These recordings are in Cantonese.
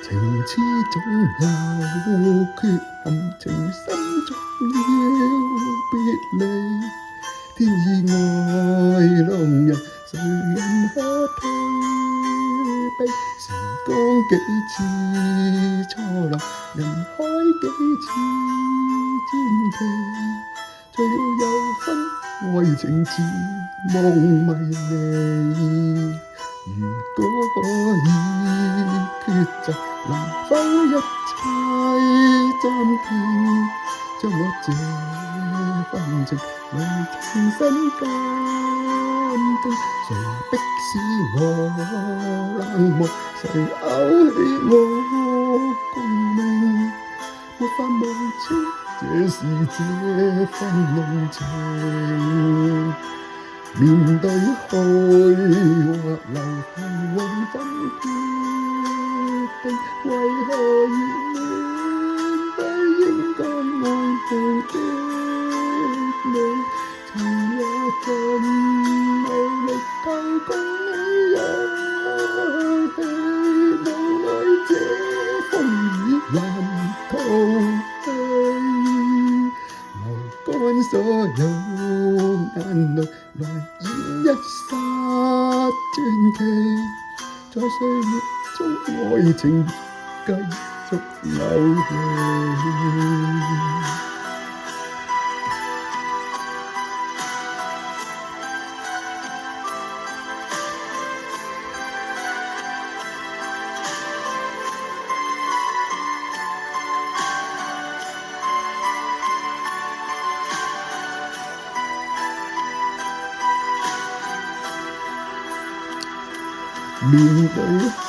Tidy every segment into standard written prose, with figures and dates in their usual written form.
情痴總有缺陷，情深總要別離。天意愛兩人，誰人可退避？時光幾次錯漏，人海幾次傳奇，最了有分為情似夢迷離。如果可以抉擇，能否一切暫停？將我這份情來重新鑑定。誰逼使我冷漠？誰勾起我共鳴？沒法忘記這是這份濃情。面對去或留，彷徨怎決定？為何熱戀不應該愛慕的你？情也盡無力求共你一起，無奈這風雨難逃避。流乾所有眼淚來演一剎傳奇，在歲月中愛情繼續流離。面對去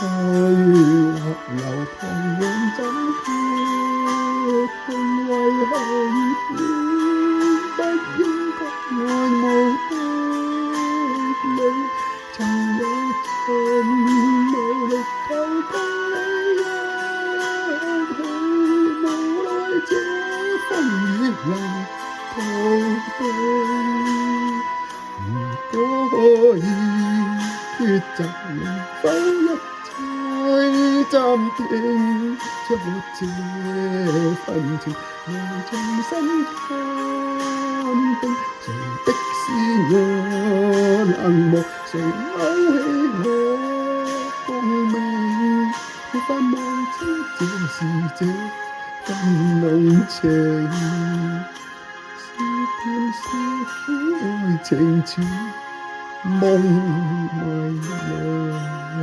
或留，彷徨怎決定？為何熱戀不應該愛慕的你？情也盡無力求共你一起，無奈這風雨難逃避。如果可以抉擇，能否一切暫停？將我這份情來重新鑑定。誰逼使我冷漠？誰勾起我共鳴？沒法忘記這是這份濃情。是甜是苦，愛情似夢迷離。